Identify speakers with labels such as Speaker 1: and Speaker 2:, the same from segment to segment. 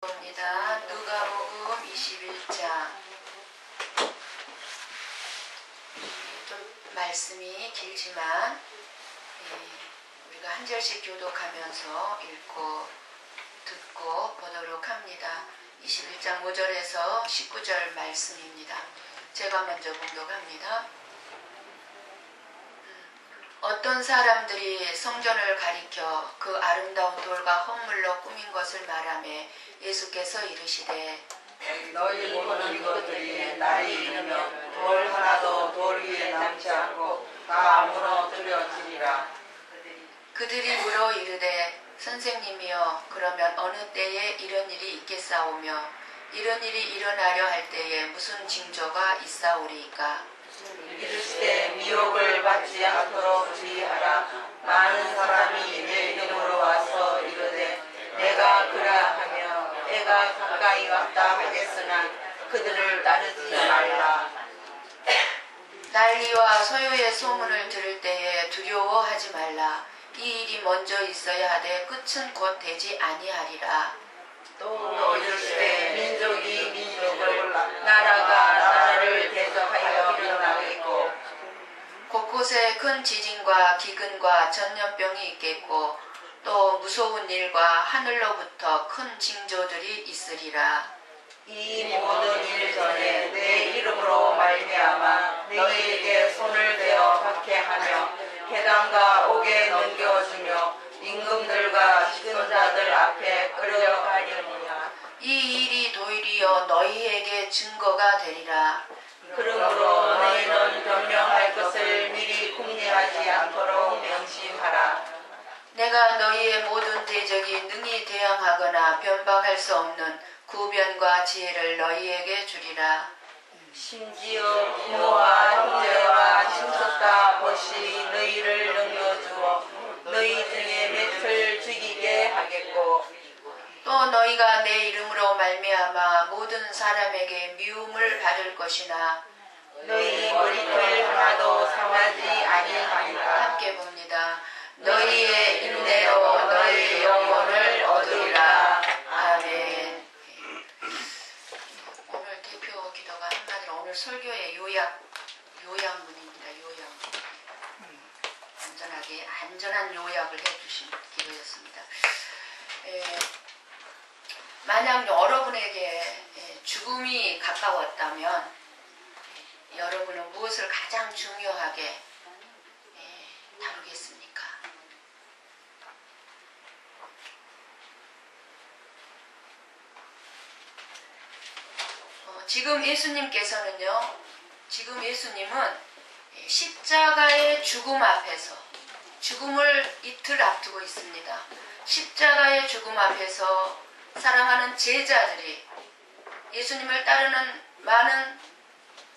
Speaker 1: 입니다. 누가복음 21장. 좀 말씀이 길지만 우리가 한 절씩 교독하면서 읽고 듣고 보도록 합니다. 21장 5절에서 19절 말씀입니다. 제가 먼저 봉독합니다. 어떤 사람들이 성전을 가리켜 그 아름다운 돌과 헌물로 꾸민 것을 말하며 예수께서 이르시되
Speaker 2: 너희 보는 이것들이 날이 이르면 돌 하나도 돌 위에 남지 않고 다 무너뜨려지리라.
Speaker 1: 그들이 물어 이르되 선생님이여 그러면 어느 때에 이런 일이 있겠사오며 이런 일이 일어나려 할 때에 무슨 징조가 있사오리이까.
Speaker 2: 이르시되 미혹을 받지 않도록 주의하라. 많은 사람이 내 이름으로 와서 이르되 내가 그라 하며 내가 가까이 왔다 하겠으나 그들을 따르지 말라.
Speaker 1: 난리와 소요의 소문을 들을 때에 두려워하지 말라. 이 일이 먼저 있어야 하되 끝은 곧 되지 아니하리라.
Speaker 2: 또 이르시되 민족이 민족을 나라가 나라를 대적하여 일어나겠고
Speaker 1: 곳곳에 큰 지진과 기근과 전염병이 있겠고 또 무서운 일과 하늘로부터 큰 징조들이 있으리라.
Speaker 2: 이 모든 일 전에 내 이름으로 말미암아 너희에게 손을 대어 박해하며 회당과 옥에 넘겨주며 임금들과 지도자들 앞에 끌어가려니와
Speaker 1: 이 일이 도리어 너희에게 증거가 되리라.
Speaker 2: 그러므로 너희는 변명할 것을 미리 궁리하지 않도록 명심하라.
Speaker 1: 내가 너희의 모든 대적이 능히 대항하거나 변박할 수 없는 구변과 지혜를 너희에게 주리라.
Speaker 2: 심지어 부모와 형제와 친척과 벗이 너희를 넘겨주어 너희 중에 몇을 죽이게 하겠고
Speaker 1: 또 너희가 내 이름으로 말미암아 모든 사람에게 미움을 받을 것이나
Speaker 2: 너희 머리털 하나도 상하지 아니하리라.
Speaker 1: 함께 봅니다. 너희의 인내로 너희의 영혼을 얻으리라. 아멘. 오늘 대표 기도가 한마디로 오늘 설교의 요약문입니다. 요약문. 안전한 요약을 해주신 기도였습니다. 만약 여러분에게 죽음이 가까웠다면 여러분은 무엇을 가장 중요하게 다루겠습니까? 지금 예수님은 십자가의 죽음 앞에서 죽음을 이틀 앞두고 있습니다. 십자가의 죽음 앞에서 사랑하는 제자들이 예수님을 따르는 많은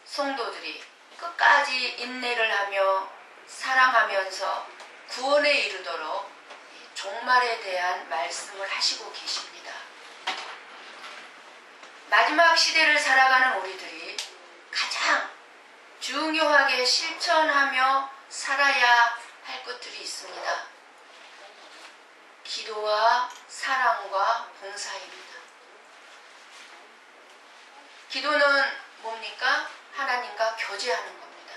Speaker 1: 성도들이 끝까지 인내를 하며 사랑하면서 구원에 이르도록 종말에 대한 말씀을 하시고 계십니다. 마지막 시대를 살아가는 우리들이 가장 중요하게 실천하며 살아야 할 것들이 있습니다. 기도와 사랑과 봉사입니다. 기도는 뭡니까? 하나님과 교제하는 겁니다.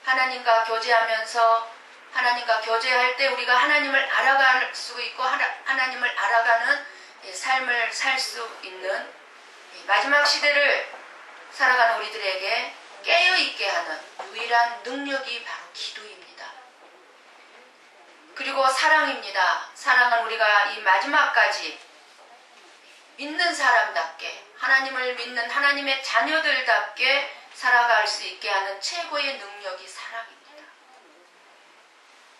Speaker 1: 하나님과 교제하면서 하나님과 교제할 때 우리가 하나님을 알아갈 수 있고 하나님을 알아가는 삶을 살 수 있는 마지막 시대를 살아가는 우리들에게 깨어있게 하는 유일한 능력이 바로 기도입니다. 그리고 사랑입니다. 사랑은 우리가 이 마지막까지 믿는 사람답게 하나님을 믿는 하나님의 자녀들답게 살아갈 수 있게 하는 최고의 능력이 사랑입니다.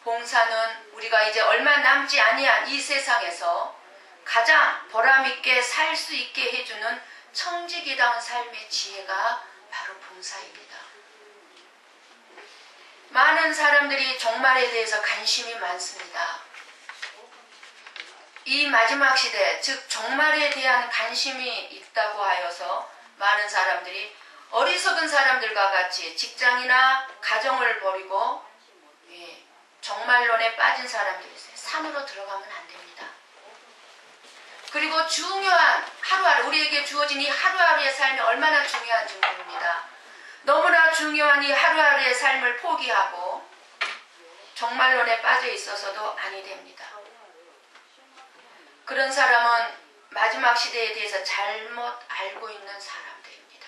Speaker 1: 봉사는 우리가 이제 얼마 남지 아니한 이 세상에서 가장 보람있게 살 수 있게 해주는 청지기다운 삶의 지혜가 바로 봉사입니다. 많은 사람들이 종말에 대해서 관심이 많습니다. 이 마지막 시대, 즉 종말에 대한 관심이 있다고 하여서 많은 사람들이 어리석은 사람들과 같이 직장이나 가정을 버리고 종말론에 빠진 사람들이 있어요. 산으로 들어가면 안 됩니다. 그리고 중요한 하루하루, 우리에게 주어진 이 하루하루의 삶이 얼마나 중요한지 모릅니다. 너무나 중요한 이 하루하루의 삶을 포기하고 종말론에 빠져 있어서도 아니 됩니다. 그런 사람은 마지막 시대에 대해서 잘못 알고 있는 사람들입니다.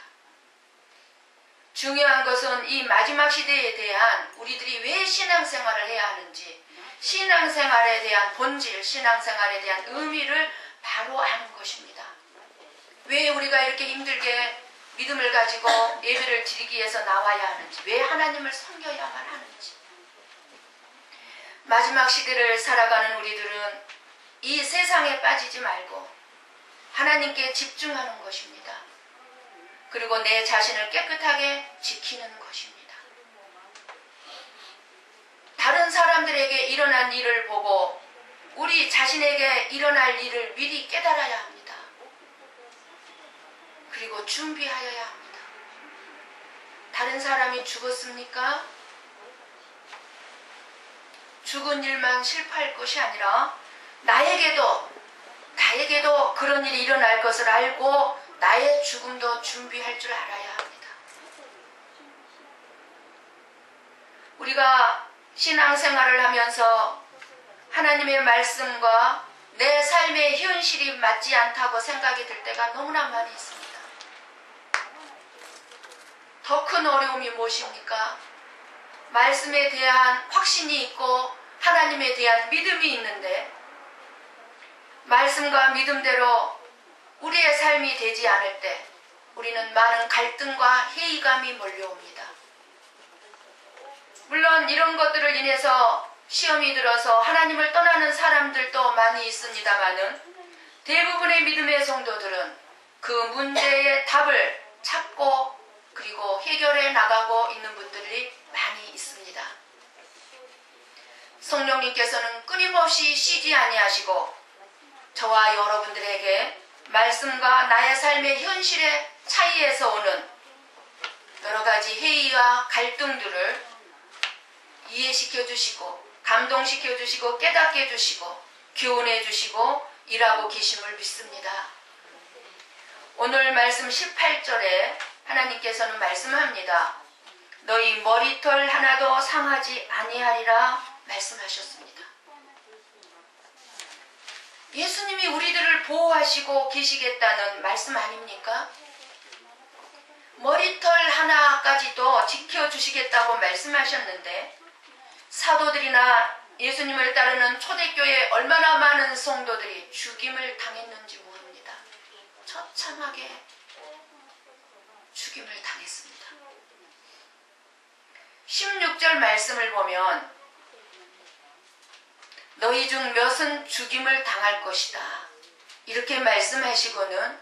Speaker 1: 중요한 것은 이 마지막 시대에 대한 우리들이 왜 신앙생활을 해야 하는지, 신앙생활에 대한 본질, 신앙생활에 대한 의미를 바로 아는 것입니다. 왜 우리가 이렇게 힘들게 믿음을 가지고 예배를 드리기 위해서 나와야 하는지, 왜 하나님을 섬겨야만 하는지. 마지막 시대를 살아가는 우리들은 이 세상에 빠지지 말고 하나님께 집중하는 것입니다. 그리고 내 자신을 깨끗하게 지키는 것입니다. 다른 사람들에게 일어난 일을 보고 우리 자신에게 일어날 일을 미리 깨달아야 합니다. 그리고 준비하여야 합니다. 다른 사람이 죽었습니까? 죽은 일만 실패할 것이 아니라 나에게도 그런 일이 일어날 것을 알고 나의 죽음도 준비할 줄 알아야 합니다. 우리가 신앙생활을 하면서 하나님의 말씀과 내 삶의 현실이 맞지 않다고 생각이 들 때가 너무나 많이 있습니다. 더 큰 어려움이 무엇입니까? 말씀에 대한 확신이 있고 하나님에 대한 믿음이 있는데 말씀과 믿음대로 우리의 삶이 되지 않을 때 우리는 많은 갈등과 회의감이 몰려옵니다. 물론 이런 것들을 인해서 시험이 들어서 하나님을 떠나는 사람들도 많이 있습니다마는 대부분의 믿음의 성도들은 그 문제의 답을 찾고 그리고 해결해 나가고 있는 분들이 많이 있습니다. 성령님께서는 끊임없이 쉬지 아니하시고 저와 여러분들에게 말씀과 나의 삶의 현실의 차이에서 오는 여러 가지 회의와 갈등들을 이해시켜 주시고 감동시켜 주시고 깨닫게 해주시고 교훈해 주시고 일하고 계심을 믿습니다. 오늘 말씀 18절에 하나님께서는 말씀합니다. 너희 머리털 하나도 상하지 아니하리라 말씀하셨습니다. 예수님이 우리들을 보호하시고 계시겠다는 말씀 아닙니까? 머리털 하나까지도 지켜주시겠다고 말씀하셨는데 사도들이나 예수님을 따르는 초대교회 얼마나 많은 성도들이 죽임을 당했는지 모릅니다. 처참하게 죽임을 당했습니다. 16절 말씀을 보면 너희 중 몇은 죽임을 당할 것이다. 이렇게 말씀하시고는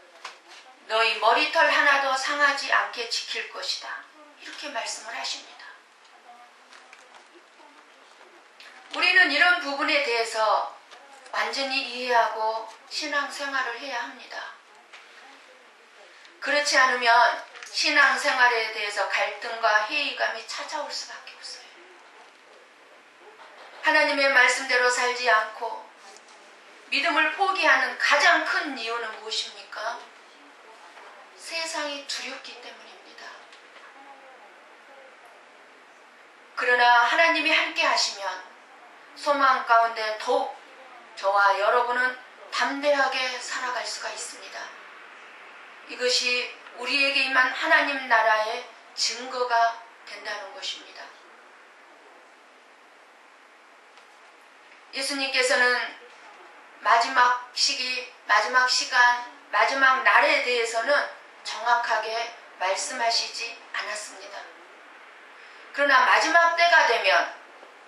Speaker 1: 너희 머리털 하나도 상하지 않게 지킬 것이다. 이렇게 말씀을 하십니다. 우리는 이런 부분에 대해서 완전히 이해하고 신앙생활을 해야 합니다. 그렇지 않으면 신앙생활에 대해서 갈등과 회의감이 찾아올 수밖에 없어요. 하나님의 말씀대로 살지 않고 믿음을 포기하는 가장 큰 이유는 무엇입니까? 세상이 두렵기 때문입니다. 그러나 하나님이 함께 하시면 소망 가운데 더욱 저와 여러분은 담대하게 살아갈 수가 있습니다. 이것이 우리에게 임한 하나님 나라의 증거가 된다는 것입니다. 예수님께서는 마지막 시기, 마지막 시간, 마지막 날에 대해서는 정확하게 말씀하시지 않았습니다. 그러나 마지막 때가 되면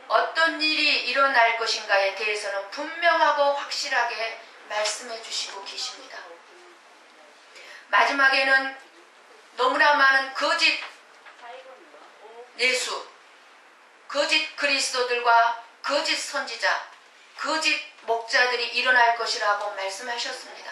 Speaker 1: 어떤 일이 일어날 것인가에 대해서는 분명하고 확실하게 말씀해 주시고 계십니다. 마지막에는 너무나 많은 거짓 예수, 거짓 그리스도들과 거짓 선지자, 거짓 목자들이 일어날 것이라고 말씀하셨습니다.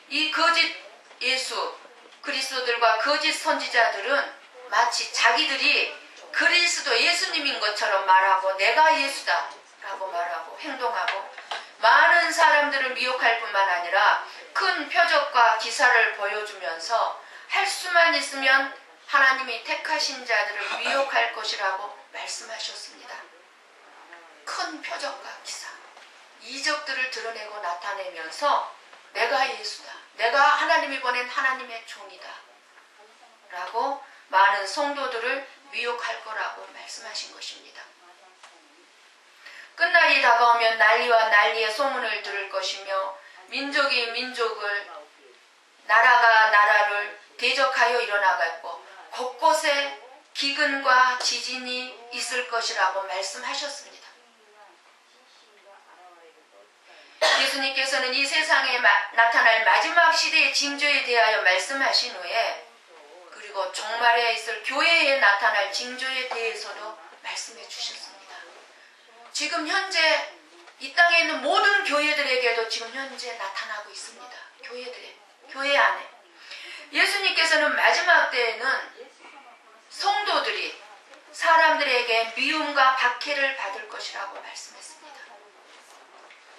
Speaker 1: 이 거짓 예수, 그리스도들과 거짓 선지자들은 마치 자기들이 그리스도 예수님인 것처럼 말하고 내가 예수다 라고 말하고 행동하고 많은 사람들을 미혹할 뿐만 아니라 큰 표적과 기사를 보여주면서 할 수만 있으면 하나님이 택하신 자들을 미혹할 것이라고 말씀하셨습니다. 큰 표적과 기사, 이적들을 드러내고 나타내면서 내가 예수다, 내가 하나님이 보낸 하나님의 종이다 라고 많은 성도들을 미혹할 거라고 말씀하신 것입니다. 끝날이 다가오면 난리와 난리의 소문을 들을 것이며 민족이 민족을, 나라가 나라를 대적하여 일어나겠고 곳곳에 기근과 지진이 있을 것이라고 말씀하셨습니다. 예수님께서는 이 세상에 나타날 마지막 시대의 징조에 대하여 말씀하신 후에 그리고 종말에 있을 교회에 나타날 징조에 대해서도 말씀해 주셨습니다. 지금 현재 이 땅에 있는 모든 교회들에게도 지금 현재 나타나고 있습니다. 교회 안에. 예수님께서는 마지막 때에는 성도들이 사람들에게 미움과 박해를 받을 것이라고 말씀했습니다.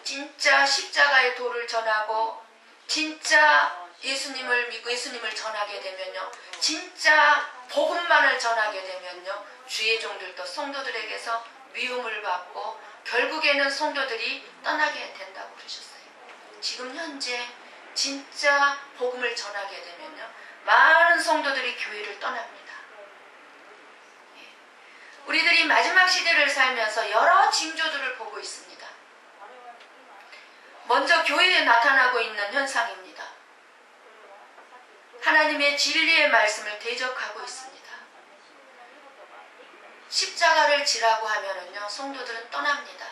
Speaker 1: 진짜 십자가의 도를 전하고 진짜 예수님을 믿고 예수님을 전하게 되면요, 진짜 복음만을 전하게 되면요, 주의 종들도 성도들에게서 미움을 받고 결국에는 성도들이 떠나게 된다고 그러셨어요. 지금 현재 진짜 복음을 전하게 되면요, 많은 성도들이 교회를 떠납니다. 우리들이 마지막 시대를 살면서 여러 징조들을 보고 있습니다. 먼저 교회에 나타나고 있는 현상입니다. 하나님의 진리의 말씀을 대적하고 있습니다. 십자가를 지라고 하면은요, 성도들은 떠납니다.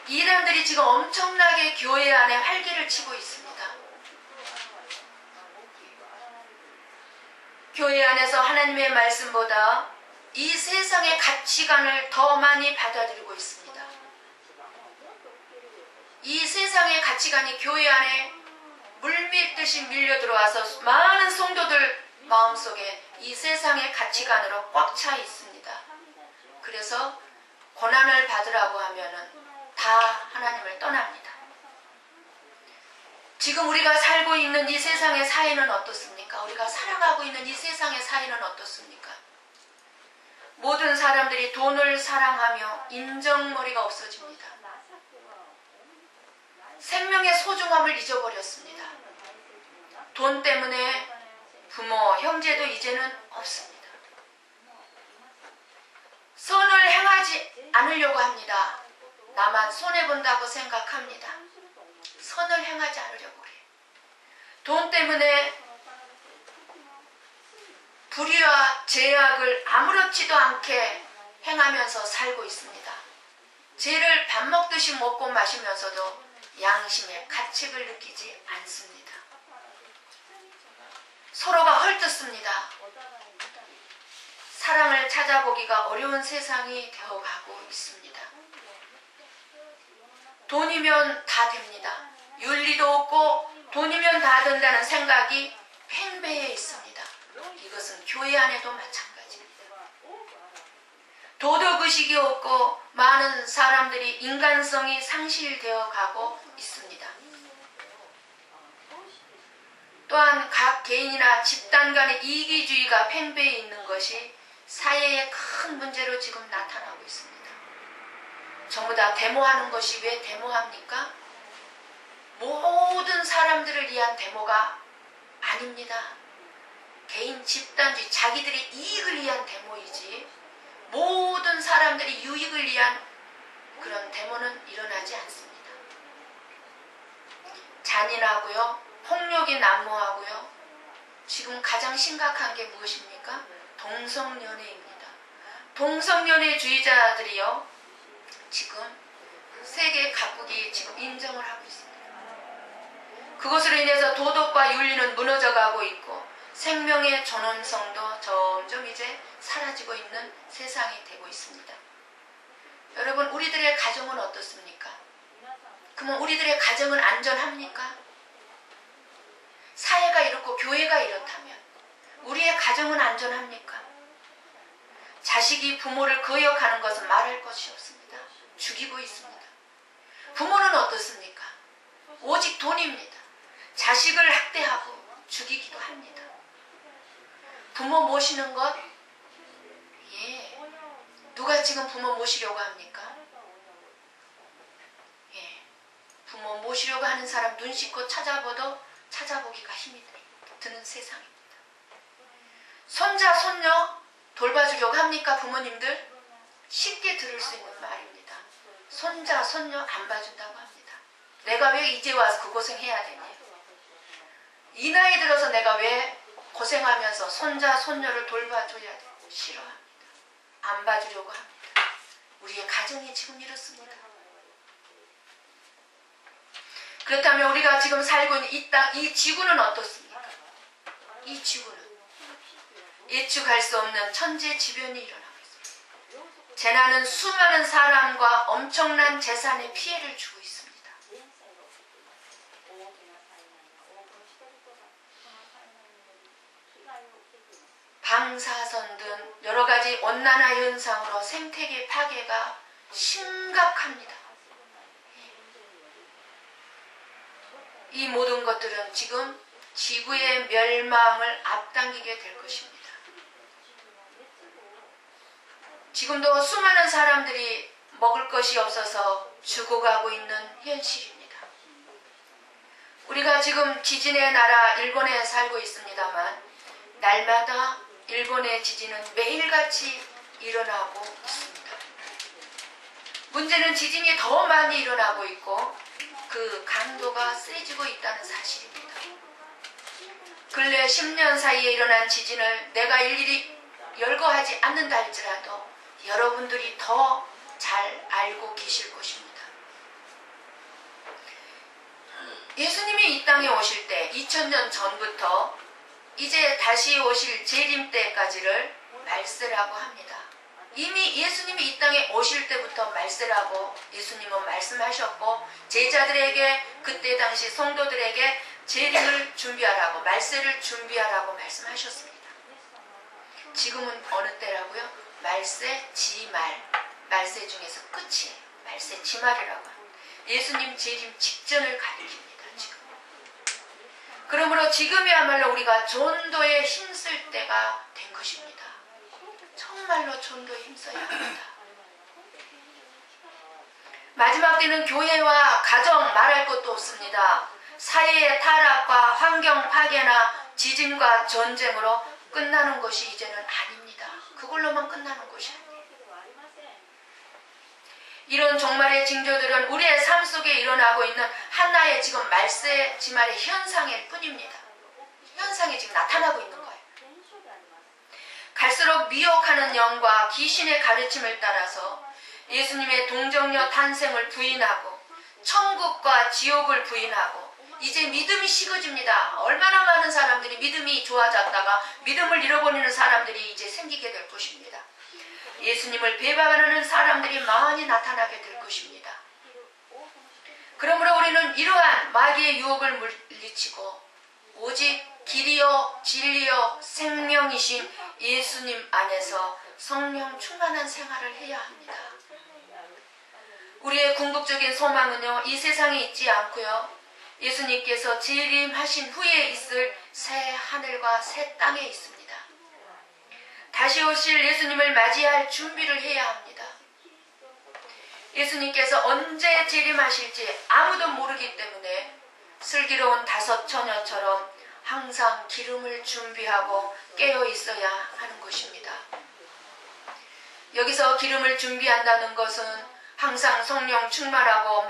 Speaker 1: 이단들이 지금 엄청나게 교회 안에 활기를 치고 있습니다. 교회 안에서 하나님의 말씀보다 이 세상의 가치관을 더 많이 받아들이고 있습니다. 이 세상의 가치관이 교회 안에 물밀듯이 밀려 들어와서 많은 성도들 마음속에 이 세상의 가치관으로 꽉 차 있습니다. 그래서 고난을 받으라고 하면은 다 하나님을 떠납니다. 지금 우리가 살고 있는 이 세상의 사회는 어떻습니까? 우리가 살아가고 있는 이 세상의 사회는 어떻습니까? 모든 사람들이 돈을 사랑하며 인정머리가 없어집니다. 생명의 소중함을 잊어버렸습니다. 돈 때문에 부모, 형제도 이제는 없습니다. 선을 행하지 않으려고 합니다. 나만 손해본다고 생각합니다. 선을 행하지 않으려고 해요. 돈 때문에 불의와 죄악을 아무렇지도 않게 행하면서 살고 있습니다. 죄를 밥 먹듯이 먹고 마시면서도 양심의 가책을 느끼지 않습니다. 서로가 헐뜯습니다. 사랑을 찾아보기가 어려운 세상이 되어가고 있습니다. 돈이면 다 됩니다. 윤리도 없고 돈이면 다 된다는 생각이 팽배해 있습니다. 이것은 교회 안에도 마찬가지입니다. 도덕의식이 없고 많은 사람들이 인간성이 상실되어 가고 있습니다. 또한 각 개인이나 집단 간의 이기주의가 팽배해 있는 것이 사회의 큰 문제로 지금 나타나고 있습니다. 전부 다 데모하는 것이 왜 데모합니까? 모든 사람들을 위한 데모가 아닙니다. 개인 집단주의, 자기들의 이익을 위한 데모이지 모든 사람들이 유익을 위한 그런 데모는 일어나지 않습니다. 잔인하고요, 폭력이 난무하고요, 지금 가장 심각한 게 무엇입니까? 동성연애입니다. 동성연애주의자들이요, 지금 세계 각국이 지금 인정을 하고 있습니다. 그것으로 인해서 도덕과 윤리는 무너져가고 있고 생명의 존엄성도 점점 이제 사라지고 있는 세상이 되고 있습니다. 여러분, 우리들의 가정은 어떻습니까? 그러면 우리들의 가정은 안전합니까? 사회가 이렇고 교회가 이렇다면 우리의 가정은 안전합니까? 자식이 부모를 거역하는 것은 말할 것이 없습니다. 죽이고 있습니다. 부모는 어떻습니까? 오직 돈입니다. 자식을 학대하고 죽이기도 합니다. 부모 모시는 것, 예, 누가 지금 부모 모시려고 합니까? 예, 부모 모시려고 하는 사람 눈 씻고 찾아보기가 힘이 드는 세상입니다. 손자, 손녀 돌봐주려고 합니까? 부모님들? 쉽게 들을 수 있는 말입니다. 손자, 손녀 안 봐준다고 합니다. 내가 왜 이제 와서 그 고생해야 되냐? 이 나이 들어서 내가 왜 고생하면서 손자, 손녀를 돌봐줘야 돼? 싫어합니다. 안 봐주려고 합니다. 우리의 가정이 지금 이렇습니다. 그렇다면 우리가 지금 살고 있는 이 땅, 이 지구는 어떻습니까? 이 지구는 예측할 수 없는 천재지변이 일어나고 있습니다. 재난은 수많은 사람과 엄청난 재산에 피해를 주고 있습니다. 방사선 등 여러 가지 온난화 현상으로 생태계 파괴가 심각합니다. 이 모든 것들은 지금 지구의 멸망을 앞당기게 될 것입니다. 지금도 수많은 사람들이 먹을 것이 없어서 죽어가고 있는 현실입니다. 우리가 지금 지진의 나라 일본에 살고 있습니다만 날마다 일본의 지진은 매일같이 일어나고 있습니다. 문제는 지진이 더 많이 일어나고 있고 그 강도가 세지고 있다는 사실입니다. 근래 10년 사이에 일어난 지진을 내가 일일이 열거하지 않는다 할지라도 여러분들이 더 잘 알고 계실 것입니다. 예수님이 이 땅에 오실 때 2000년 전부터 이제 다시 오실 재림 때까지를 말세라고 합니다. 이미 예수님이 이 땅에 오실 때부터 말세라고 예수님은 말씀하셨고 제자들에게 그때 당시 성도들에게 재림을 준비하라고 말세를 준비하라고 말씀하셨습니다. 지금은 어느 때라고요? 말세 지말, 말세 중에서 끝이에요. 말세 지말이라고 합니다. 예수님 재림 직전을 가리킵니다. 지금. 그러므로 지금이야말로 우리가 전도에 힘쓸 때가 된 것입니다. 정말로 전도에 힘써야 합니다. 마지막 때는 교회와 가정 말할 것도 없습니다. 사회의 타락과 환경 파괴나 지진과 전쟁으로 끝나는 것이 이제는 아닙니다. 그걸로만 끝나는 것이 아니에요. 이런 종말의 징조들은 우리의 삶 속에 일어나고 있는 하나의 지금 말세 지말의 현상일 뿐입니다. 현상이 지금 나타나고 있는 거예요. 갈수록 미혹하는 영과 귀신의 가르침을 따라서 예수님의 동정녀 탄생을 부인하고 천국과 지옥을 부인하고 이제 믿음이 식어집니다. 얼마나 많은 사람들이 믿음이 좋아졌다가 믿음을 잃어버리는 사람들이 이제 생기게 될 것입니다. 예수님을 배반하는 사람들이 많이 나타나게 될 것입니다. 그러므로 우리는 이러한 마귀의 유혹을 물리치고 오직 길이요 진리요 생명이신 예수님 안에서 성령 충만한 생활을 해야 합니다. 우리의 궁극적인 소망은요, 이 세상에 있지 않고요, 예수님께서 재림하신 후에 있을 새 하늘과 새 땅에 있습니다. 다시 오실 예수님을 맞이할 준비를 해야 합니다. 예수님께서 언제 재림하실지 아무도 모르기 때문에 슬기로운 다섯 처녀처럼 항상 기름을 준비하고 깨어 있어야 하는 것입니다. 여기서 기름을 준비한다는 것은 항상 성령 충만하고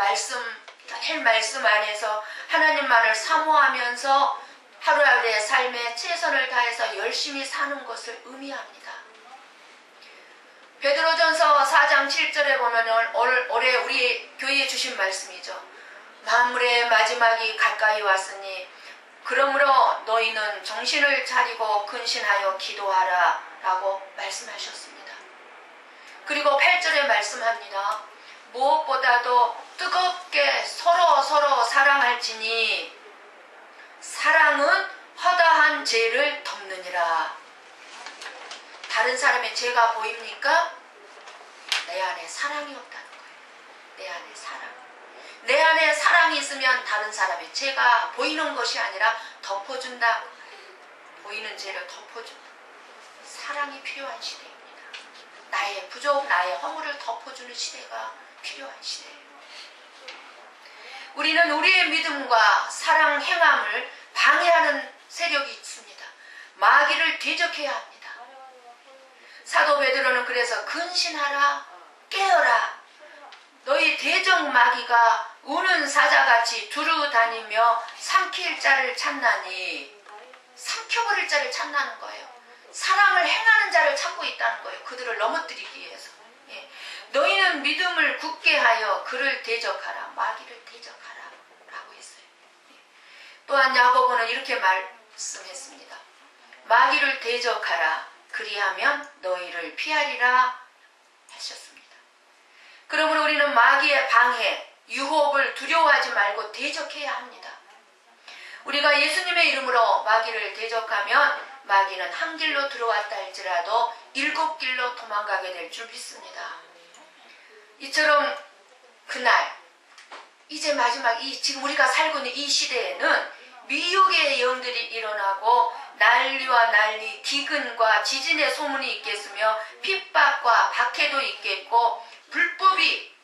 Speaker 1: 늘 말씀 안에서 하나님만을 사모하면서 하루하루의 삶에 최선을 다해서 열심히 사는 것을 의미합니다. 베드로전서 4장 7절에 보면 올해 우리 교회에 주신 말씀이죠. 만물의 마지막이 가까이 왔으니 그러므로 너희는 정신을 차리고 근신하여 기도하라 라고 말씀하셨습니다. 그리고 8절에 말씀합니다. 무엇보다도 뜨겁게 서로 사랑할지니 사랑은 허다한 죄를 덮느니라. 다른 사람의 죄가 보입니까? 내 안에 사랑이 없다는 거예요. 내 안에 사랑. 내 안에 사랑이 있으면 다른 사람의 죄가 보이는 것이 아니라 덮어준다. 보이는 죄를 덮어준다. 사랑이 필요한 시대입니다. 나의 부족, 나의 허물을 덮어주는 시대가 필요한 시대예요. 우리는 우리의 믿음과 사랑 행함을 방해하는 세력이 있습니다. 마귀를 대적해야 합니다. 사도 베드로는 그래서 근신하라, 깨어라. 너희 대적 마귀가 우는 사자같이 두루 다니며 삼킬 자를 찾나니, 삼켜버릴 자를 찾나는 거예요. 사랑을 행하는 자를 찾고 있다는 거예요. 그들을 넘어뜨리기 위해서. 예. 너희는 믿음을 굳게 하여 그를 대적하라. 마귀를 대적하라 라고 했어요. 예. 또한 야고보는 이렇게 말씀했습니다. 마귀를 대적하라. 그리하면 너희를 피하리라 하셨습니다. 그러므로 우리는 마귀의 방해, 유혹을 두려워하지 말고 대적해야 합니다. 우리가 예수님의 이름으로 마귀를 대적하면 마귀는 한 길로 들어왔다 할지라도 7길로 도망가게 될 줄 믿습니다. 이처럼 그날 이제 마지막 지금 우리가 살고 있는 이 시대에는 미혹의 영들이 일어나고 난리와 난리, 기근과 지진의 소문이 있겠으며 핍박과 박해도 있겠고 불법이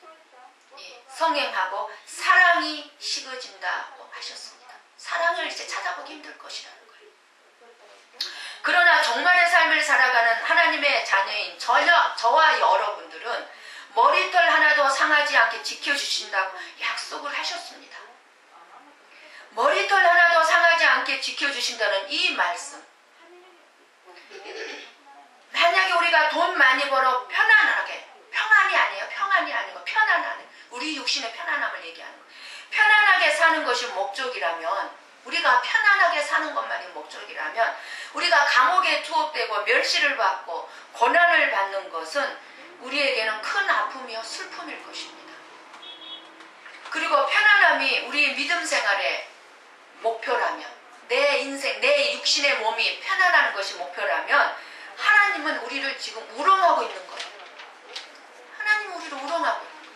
Speaker 1: 성행하고 사랑이 식어진다고 하셨습니다. 사랑을 이제 찾아보기 힘들 것이라는 거예요. 그러나 정말의 삶을 살아가는 하나님의 자녀인 저와 여러분들은 머리털 하나도 상하지 않게 지켜주신다고 약속을 하셨습니다. 머리털 하나도 상하지 않게 지켜주신다는 이 말씀. 만약에 우리가 돈 많이 벌어 편안하게, 평안이 아니에요. 평안이 아니고 편안하게, 우리 육신의 편안함을 얘기하는 거예요. 편안하게 사는 것이 목적이라면, 우리가 편안하게 사는 것만이 목적이라면 우리가 감옥에 투옥되고 멸시를 받고 고난을 받는 것은 우리에게는 큰 아픔이요 슬픔일 것입니다. 그리고 편안함이 우리의 믿음 생활의 목표라면, 내 인생, 내 육신의 몸이 편안한 것이 목표라면 하나님은 우리를 지금 우롱하고 있는 거예요. 하나님은 우리를 우롱하고 있는 거예요.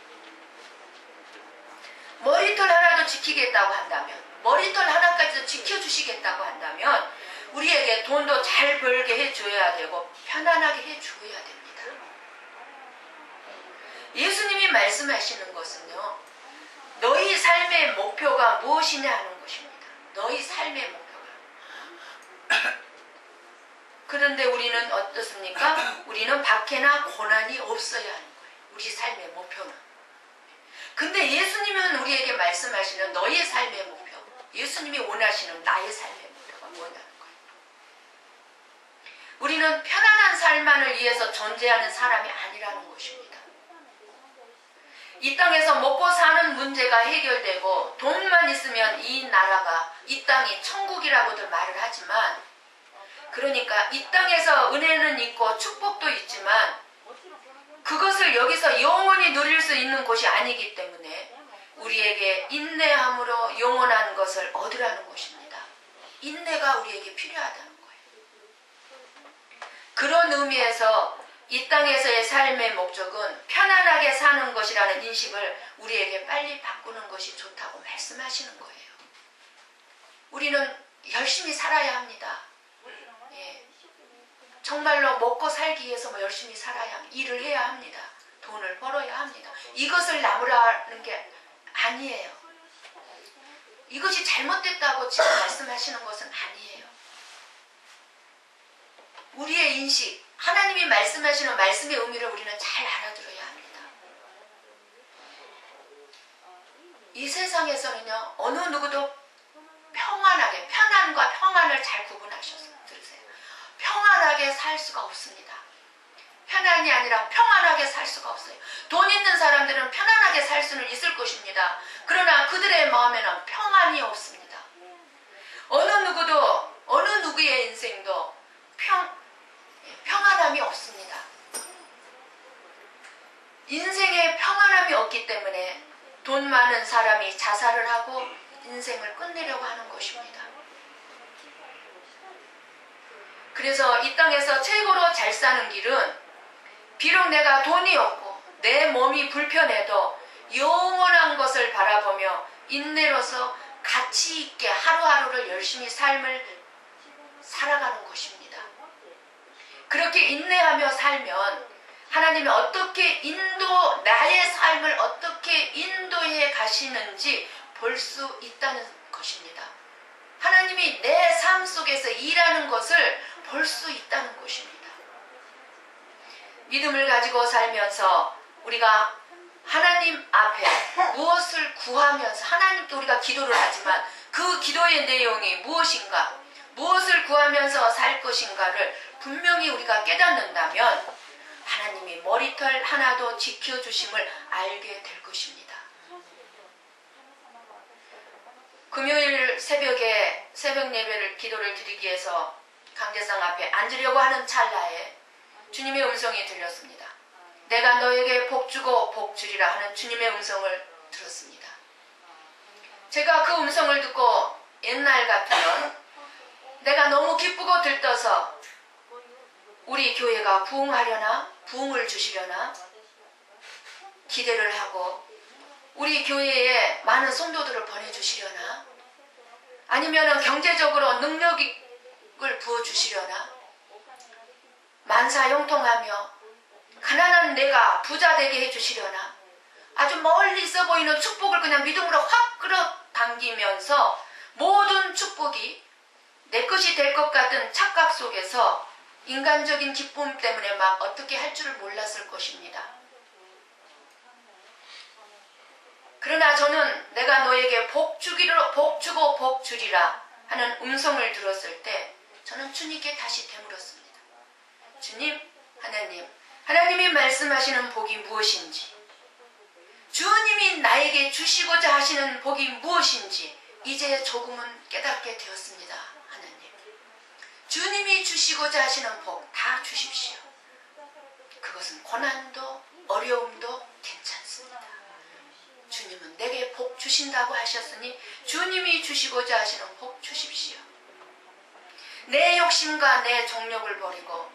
Speaker 1: 머리털 하나도 지키겠다고 한다면, 머리털 하나까지도 지켜주시겠다고 한다면 우리에게 돈도 잘 벌게 해줘야 되고 편안하게 해줘야 됩니다. 예수님이 말씀하시는 것은요, 너희 삶의 목표가 무엇이냐 하는 것입니다. 너희 삶의 목표가. 그런데 우리는 어떻습니까? 우리는 박해나 고난이 없어야 하는 거예요. 우리 삶의 목표는. 근데 예수님은 우리에게 말씀하시는 너희의 삶의 목표, 예수님이 원하시는 나의 삶의 목표가 뭐냐는 거예요. 우리는 편안한 삶만을 위해서 존재하는 사람이 아니라는 것입니다. 이 땅에서 먹고 사는 문제가 해결되고 돈만 있으면 이 나라가, 이 땅이 천국이라고들 말을 하지만, 그러니까 이 땅에서 은혜는 있고 축복도 있지만 그것을 여기서 영원히 누릴 수 있는 곳이 아니기 때문에 우리에게 인내함으로 영원한 것을 얻으라는 것입니다. 인내가 우리에게 필요하다는 거예요. 그런 의미에서 이 땅에서의 삶의 목적은 편안하게 사는 것이라는 인식을 우리에게 빨리 바꾸는 것이 좋다고 말씀하시는 거예요. 우리는 열심히 살아야 합니다. 예. 정말로 먹고 살기 위해서 열심히 살아야 합니다. 일을 해야 합니다. 돈을 벌어야 합니다. 이것을 나무라는 게 아니에요. 이것이 잘못됐다고 지금 말씀하시는 것은 아니에요. 우리의 인식, 하나님이 말씀하시는 말씀의 의미를 우리는 잘 알아들어야 합니다. 이 세상에서는요, 어느 누구도 평안하게, 편안과 평안을 잘 구분하셔서 들으세요. 평안하게 살 수가 없습니다. 편안이 아니라 평안하게 살 수가 없어요. 돈 있는 사람들은 편안하게 살 수는 있을 것입니다. 그러나 그들의 마음에는 평안이 없습니다. 어느 누구도, 어느 누구의 인생도 평안함이 없습니다. 인생에 평안함이 없기 때문에 돈 많은 사람이 자살을 하고 인생을 끝내려고 하는 것입니다. 그래서 이 땅에서 최고로 잘 사는 길은 비록 내가 돈이 없고 내 몸이 불편해도 영원한 것을 바라보며 인내로서 가치 있게 하루하루를 열심히 삶을 살아가는 것입니다. 그렇게 인내하며 살면 하나님이 어떻게 나의 삶을 어떻게 인도해 가시는지 볼 수 있다는 것입니다. 하나님이 내 삶 속에서 일하는 것을 볼 수 있다는 것입니다. 믿음을 가지고 살면서 우리가 하나님 앞에 무엇을 구하면서 하나님께 우리가 기도를 하지만 그 기도의 내용이 무엇인가, 무엇을 구하면서 살 것인가를 분명히 우리가 깨닫는다면 하나님이 머리털 하나도 지켜주심을 알게 될 것입니다. 금요일 새벽에 새벽 예배를 기도를 드리기 위해서 강제상 앞에 앉으려고 하는 찰나에 주님의 음성이 들렸습니다. 내가 너에게 복 주고 복 주리라 하는 주님의 음성을 들었습니다. 제가 그 음성을 듣고 옛날 같으면 내가 너무 기쁘고 들떠서 우리 교회가 부흥하려나, 부흥을 주시려나 기대를 하고 우리 교회에 많은 성도들을 보내주시려나 아니면 경제적으로 능력을 부어주시려나 만사형통하며 가난한 내가 부자 되게 해주시려나 아주 멀리 있어 보이는 축복을 그냥 믿음으로 확 끌어당기면서 모든 축복이 내 것이 될 것 같은 착각 속에서 인간적인 기쁨 때문에 막 어떻게 할 줄을 몰랐을 것입니다. 그러나 저는 내가 너에게 복 주고 복 주리라 하는 음성을 들었을 때 저는 주님께 다시 되물었습니다. 주님, 하나님이 말씀하시는 복이 무엇인지, 주님이 나에게 주시고자 하시는 복이 무엇인지 이제 조금은 깨닫게 되었습니다. 하나님, 주님이 주시고자 하시는 복 다 주십시오. 그것은 고난도 어려움도 괜찮습니다. 주님은 내게 복 주신다고 하셨으니 주님이 주시고자 하시는 복 주십시오. 내 욕심과 내 정욕을 버리고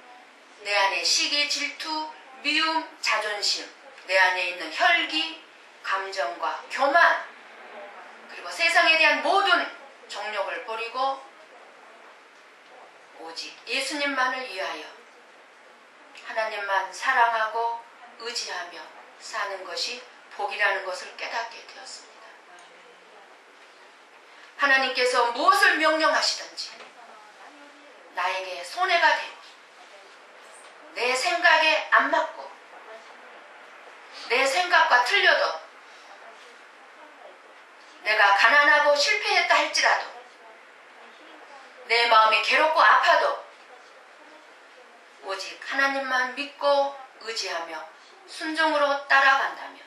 Speaker 1: 내 안에 시기, 질투, 미움, 자존심, 내 안에 있는 혈기, 감정과 교만, 그리고 세상에 대한 모든 정욕을 버리고 오직 예수님만을 위하여 하나님만 사랑하고 의지하며 사는 것이 복이라는 것을 깨닫게 되었습니다. 하나님께서 무엇을 명령하시든지 나에게 손해가 되고 내 생각에 안 맞고 내 생각과 틀려도 내가 가난하고 실패했다 할지라도 내 마음이 괴롭고 아파도 오직 하나님만 믿고 의지하며 순종으로 따라간다면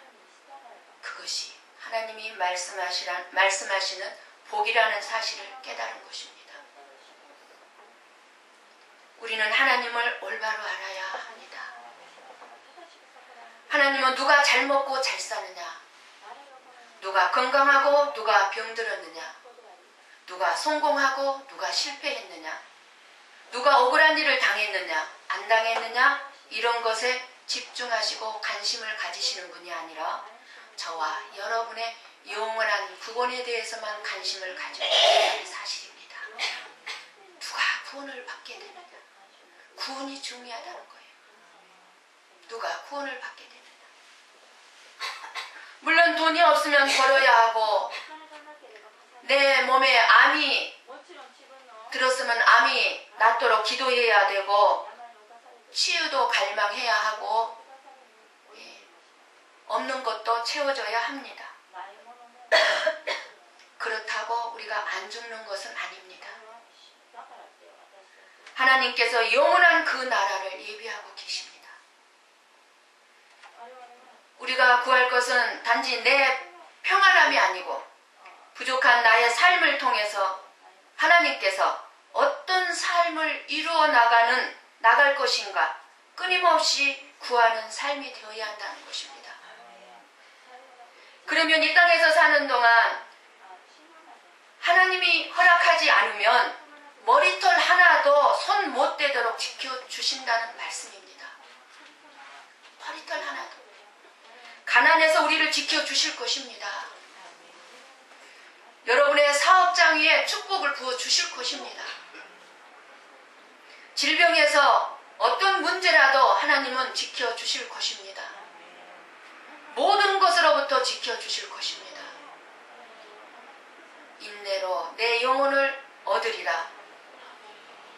Speaker 1: 그것이 하나님이 말씀하시는 복이라는 사실을 깨달은 것입니다. 우리는 하나님을 올바로 알아야 합니다. 하나님은 누가 잘 먹고 잘 사느냐, 누가 건강하고 누가 병들었느냐, 누가 성공하고 누가 실패했느냐, 누가 억울한 일을 당했느냐 안 당했느냐 이런 것에 집중하시고 관심을 가지시는 분이 아니라 저와 여러분의 영원한 구원에 대해서만 관심을 가지고 있다는 사실입니다. 누가 구원을 받게 되느냐, 구원이 중요하다는 거예요. 누가 구원을 받게 되느냐. 물론 돈이 없으면 벌어야 하고 내 몸에 암이 들었으면 암이 낫도록 기도해야 되고 치유도 갈망해야 하고 없는 것도 채워져야 합니다. 그렇다고 우리가 안 죽는 것은 아닙니다. 하나님께서 영원한 그 나라를 예비하고 계십니다. 우리가 구할 것은 단지 내 평안함이 아니고 부족한 나의 삶을 통해서 하나님께서 어떤 삶을 이루어 나갈 것인가 끊임없이 구하는 삶이 되어야 한다는 것입니다. 그러면 이 땅에서 사는 동안 하나님이 허락하지 않으면 머리털 하나도 손 못 대도록 지켜주신다는 말씀입니다. 머리털 하나도. 가난에서 우리를 지켜주실 것입니다. 여러분의 사업장 위에 축복을 부어주실 것입니다. 질병에서 어떤 문제라도 하나님은 지켜주실 것입니다. 모든 것으로부터 지켜주실 것입니다. 인내로 내 영혼을 얻으리라.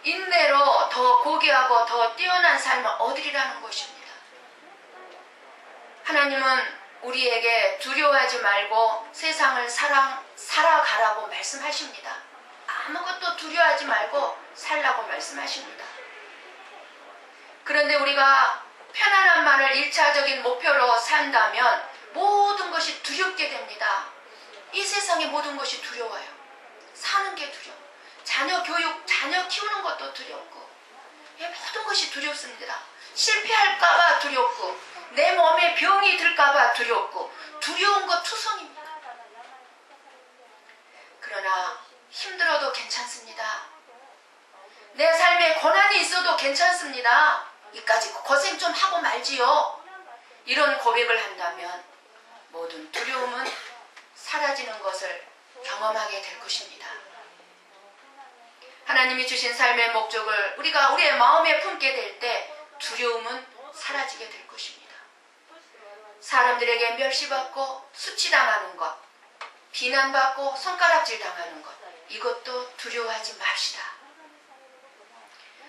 Speaker 1: 인내로 더 고귀하고 더 뛰어난 삶을 얻으리라는 것입니다. 하나님은 우리에게 두려워하지 말고 세상을 살아가라고 말씀하십니다. 아무것도 두려워하지 말고 살라고 말씀하십니다. 그런데 우리가 편안함만을 1차적인 목표로 산다면 모든 것이 두렵게 됩니다. 이 세상의 모든 것이 두려워요. 사는 게 두려워. 자녀 교육, 자녀 키우는 것도 두렵고, 모든 것이 두렵습니다. 실패할까봐 두렵고, 내 몸에 병이 들까봐 두렵고, 두려운 것 투성입니다. 그러나 힘들어도 괜찮습니다. 내 삶에 고난이 있어도 괜찮습니다. 이까지 고생 좀 하고 말지요. 이런 고백을 한다면 모든 두려움은 사라지는 것을 경험하게 될 것입니다. 하나님이 주신 삶의 목적을 우리가 우리의 마음에 품게 될 때 두려움은 사라지게 될 것입니다. 사람들에게 멸시받고 수치당하는 것, 비난받고 손가락질 당하는 것, 이것도 두려워하지 맙시다.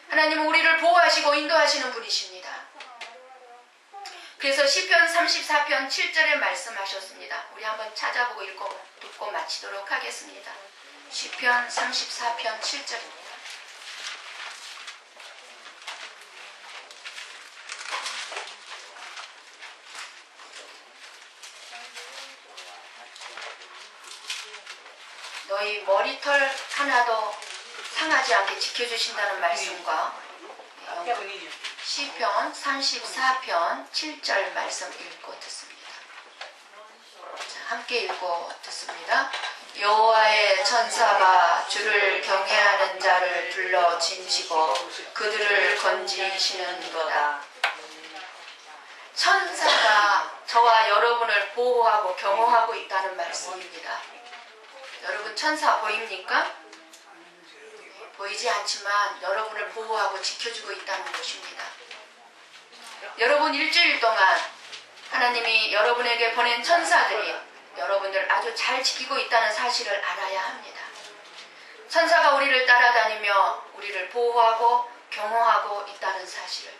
Speaker 1: 하나님은 우리를 보호하시고 인도하시는 분이십니다. 그래서 시편 34편 7절에 말씀하셨습니다. 우리 한번 찾아보고 읽고 마치도록 하겠습니다. 시편 34편 7절입니다. 너희 머리털 하나도 상하지 않게 지켜주신다는 말씀과 시편 34편 7절 말씀 읽고 듣습니다. 자, 함께 읽고 듣습니다. 여호와의 천사가 주를 경외하는 자를 둘러 징시고 그들을 건지시는도다. 천사가 저와 여러분을 보호하고 경호하고 있다는 말씀입니다. 여러분 천사 보입니까? 보이지 않지만 여러분을 보호하고 지켜주고 있다는 것입니다. 여러분 일주일 동안 하나님이 여러분에게 보낸 천사들이 여러분들 아주 잘 지키고 있다는 사실을 알아야 합니다. 천사가 우리를 따라다니며 우리를 보호하고 경호하고 있다는 사실을,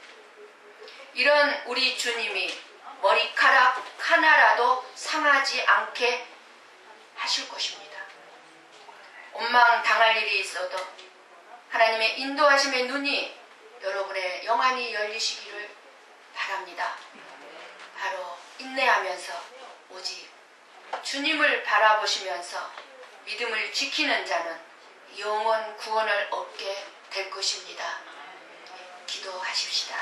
Speaker 1: 이런 우리 주님이 머리카락 하나라도 상하지 않게 하실 것입니다. 원망 당할 일이 있어도 하나님의 인도하심의 눈이 여러분의 영안이 열리시기를 바랍니다. 바로 인내하면서 오직 주님을 바라보시면서 믿음을 지키는 자는 영원 구원을 얻게 될 것입니다. 기도하십시다.